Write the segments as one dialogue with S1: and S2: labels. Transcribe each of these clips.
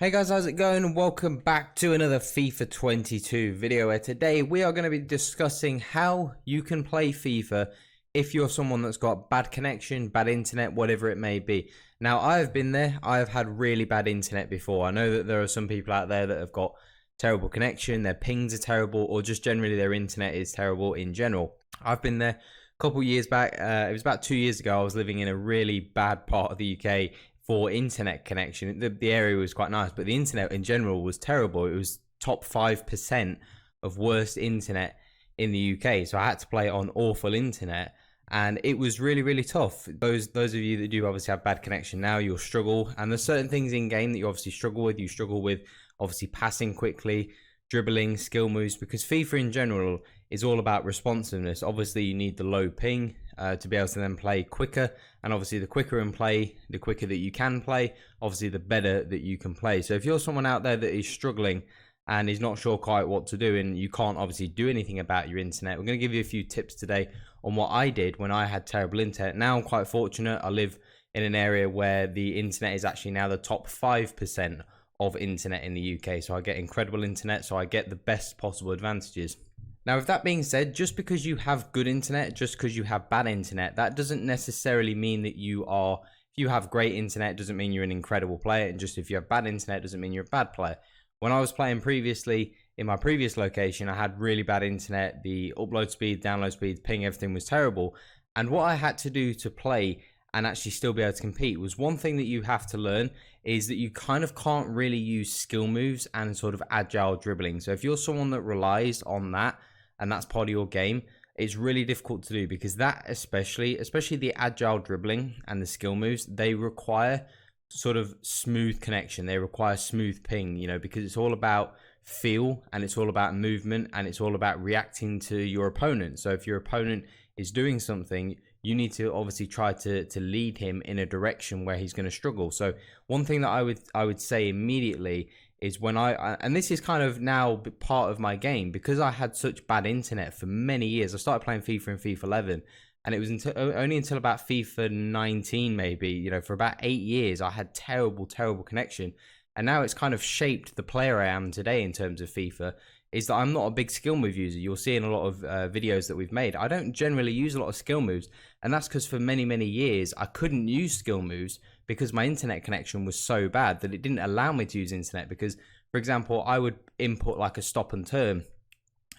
S1: Hey guys, how's it going? Welcome back to another FIFA 22 video where today we are going to be discussing how you can play FIFA if you're someone that's got bad connection, bad internet, whatever it may be. Now, I've been there. I've had really bad internet before. I know that there are some people out there that have got terrible connection, their pings are terrible, or just generally their internet is terrible in general. I've been there a couple years back. It was about 2 years ago. I was living in a really bad part of the UK for internet connection. The area was quite nice, but the internet in general was terrible. It was top 5% of worst internet in the UK. So I had to play on awful internet, and it was really tough. Those of you that do obviously have bad connection now, you'll struggle. And there's certain things in game that you obviously struggle with. You struggle with obviously passing quickly, dribbling, skill moves, because FIFA in general is all about responsiveness. Obviously, you need the low ping to be able to then play quicker, and obviously the quicker in play, the quicker that you can play, obviously the better that you can play. So if you're someone out there that is struggling and is not sure quite what to do, and you can't obviously do anything about your internet, we're going to give you a few tips today on what I did when I had terrible internet. Now I'm quite fortunate. I live in an area where the internet is actually now the top 5% of internet in the UK, so I get incredible internet, so I get the best possible advantages. Now, with that being said, just because you have good internet, just because you have bad internet, that doesn't necessarily mean that you are, if you have great internet, doesn't mean you're an incredible player, and just if you have bad internet doesn't mean you're a bad player. When I was playing previously, in my previous location, I had really bad internet. The upload speed, download speed, ping, everything was terrible. And what I had to do to play and actually still be able to compete was, one thing that you have to learn is that you kind of can't really use skill moves and sort of agile dribbling. So if you're someone that relies on that, and that's part of your game, it's really difficult to do, because that especially the agile dribbling and the skill moves, they require sort of smooth connection. They require smooth ping, you know, because it's all about feel, and it's all about movement, and it's all about reacting to your opponent. So if your opponent is doing something, you need to obviously try to lead him in a direction where he's going to struggle. So one thing that I would say immediately is, when and this is kind of now part of my game, because I had such bad internet for many years. I started playing FIFA in FIFA 11, and it was only until about FIFA 19 maybe, you know, for about 8 years I had terrible connection. And now it's kind of shaped the player I am today in terms of FIFA, is that I'm not a big skill move user. You'll see in a lot of videos that we've made, I don't generally use a lot of skill moves, and that's because for many years I couldn't use skill moves because my internet connection was so bad that it didn't allow me to use internet. Because, for example, I would input like a stop and turn,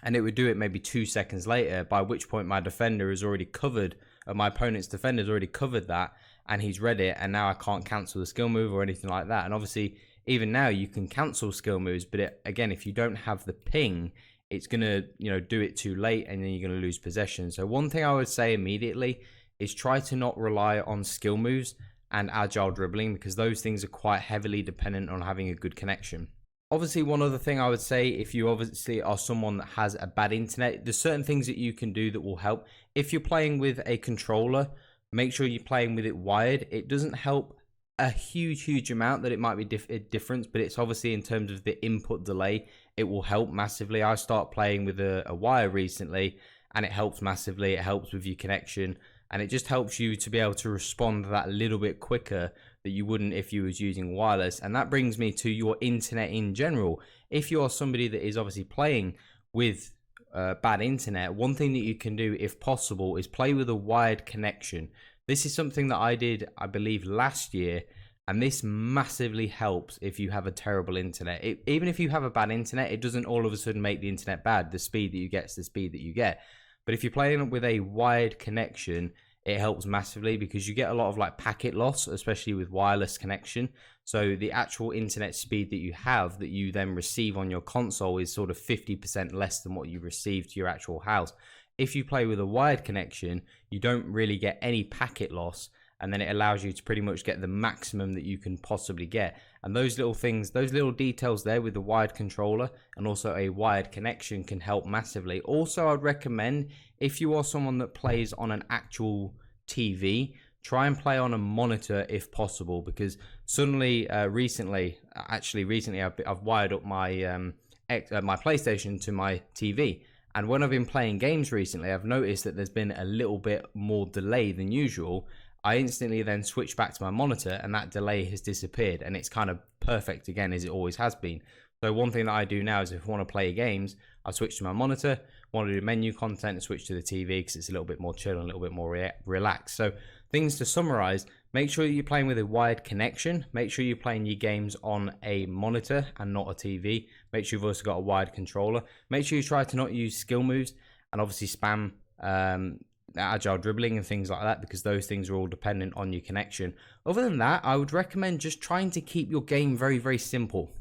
S1: and it would do it maybe 2 seconds later, by which point my defender is already covered, my opponent's defender has already covered that, and he's read it, and now I can't cancel the skill move or anything like that. And obviously, even now you can cancel skill moves, but again, if you don't have the ping, it's gonna, you know, do it too late, and then you're gonna lose possession. So one thing I would say immediately is try to not rely on skill moves and agile dribbling, because those things are quite heavily dependent on having a good connection. Obviously, one other thing I would say, if you obviously are someone that has a bad internet, there's certain things that you can do that will help. If you're playing with a controller, make sure you're playing with it wired. It doesn't help a huge amount that it might be a difference, but it's obviously in terms of the input delay, it will help massively. I start playing with a wire recently, and it helps massively. It helps with your connection, and it just helps you to be able to respond that little bit quicker that you wouldn't if you was using wireless. And that brings me to your internet in general. If you are somebody that is obviously playing with bad internet, one thing that you can do, if possible, is play with a wired connection. This is something that I did, I believe, last year, and this massively helps if you have a terrible internet. Even if you have a bad internet, it doesn't all of a sudden make the internet bad. The speed that you get is the speed that you get. But if you're playing with a wired connection, it helps massively, because you get a lot of like packet loss, especially with wireless connection. So the actual internet speed that you have, that you then receive on your console, is sort of 50% less than what you receive to your actual house. If you play with a wired connection, you don't really get any packet loss, and then it allows you to pretty much get the maximum that you can possibly get. And those little things, those little details there with the wired controller and also a wired connection can help massively. Also, I'd recommend, if you are someone that plays on an actual TV, try and play on a monitor if possible, because suddenly recently I've wired up my my PlayStation to my TV. And when I've been playing games recently, I've noticed that there's been a little bit more delay than usual I instantly then switch back to my monitor and that delay has disappeared, and it's kind of perfect again, as it always has been. So one thing that I do now is if I want to play games, I switch to my monitor. Want to do menu content, switch to the TV because it's a little bit more chill and a little bit more relaxed. So things to summarize: make sure you're playing with a wired connection. Make sure you're playing your games on a monitor and not a TV. Make sure you've also got a wired controller. Make sure you try to not use skill moves and obviously spam agile dribbling and things like that, because those things are all dependent on your connection. Other than that, I would recommend just trying to keep your game very, very simple,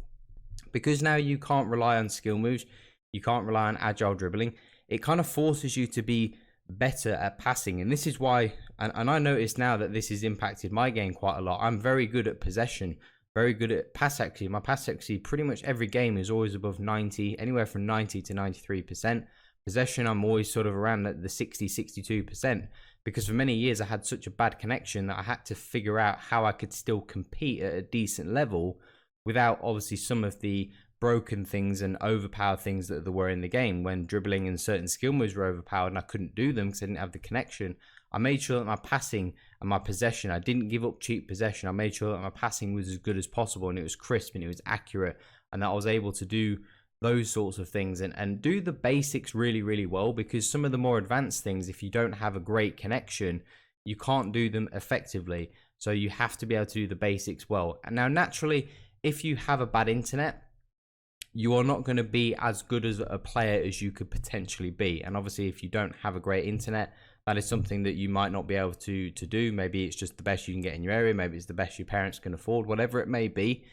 S1: because now you can't rely on skill moves, you can't rely on agile dribbling. It kind of forces you to be better at passing, and this is why, and I notice now that this has impacted my game quite a lot. I'm very good at possession, very good at pass accuracy. My pass accuracy pretty much every game is always above 90, anywhere from 90 to 93%. Possession, I'm always sort of around the 60-62%, because for many years I had such a bad connection that I had to figure out how I could still compete at a decent level without obviously some of the broken things and overpowered things that there were in the game. When dribbling and certain skill moves were overpowered and I couldn't do them because I didn't have the connection, I made sure that my passing and my possession, I didn't give up cheap possession. I made sure that my passing was as good as possible and it was crisp and it was accurate, and that I was able to do those sorts of things and do the basics really, really well, because some of the more advanced things, if you don't have a great connection, you can't do them effectively. So you have to be able to do the basics well. And now naturally, if you have a bad internet, you are not going to be as good as a player as you could potentially be. And obviously, if you don't have a great internet, that is something that you might not be able to do. Maybe it's just the best you can get in your area. Maybe it's the best your parents can afford, whatever it may be.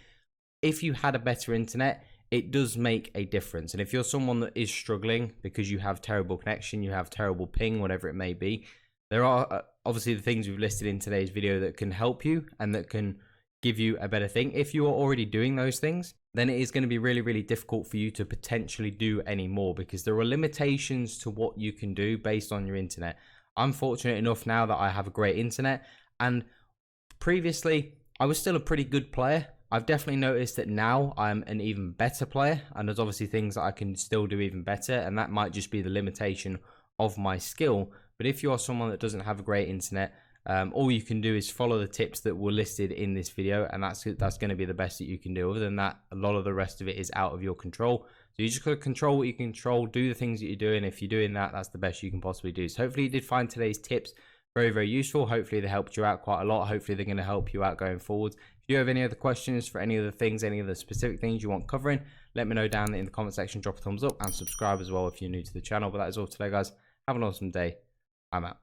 S1: If you had a better internet, it does make a difference. And if you're someone that is struggling because you have terrible connection, you have terrible ping, whatever it may be, there are obviously the things we've listed in today's video that can help you and that can give you a better thing. If you are already doing those things, then it is going to be really, really difficult for you to potentially do any more, because there are limitations to what you can do based on your internet. I'm fortunate enough now that I have a great internet, and previously I was still a pretty good player. I've definitely noticed that now I'm an even better player, and there's obviously things that I can still do even better, and that might just be the limitation of my skill. But if you are someone that doesn't have a great internet, all you can do is follow the tips that were listed in this video, and that's going to be the best that you can do. Other than that, a lot of the rest of it is out of your control. So you just got to control what you can control, do the things that you're doing. If you're doing that, that's the best you can possibly do. So hopefully you did find today's tips very, very useful. Hopefully they helped you out quite a lot. Hopefully they're going to help you out going forward. If you have any other questions for any of the things, any of the specific things you want covering, let me know down in the comment section. Drop a thumbs up and subscribe as well if you're new to the channel. But that is all today, guys. Have an awesome day. I'm out.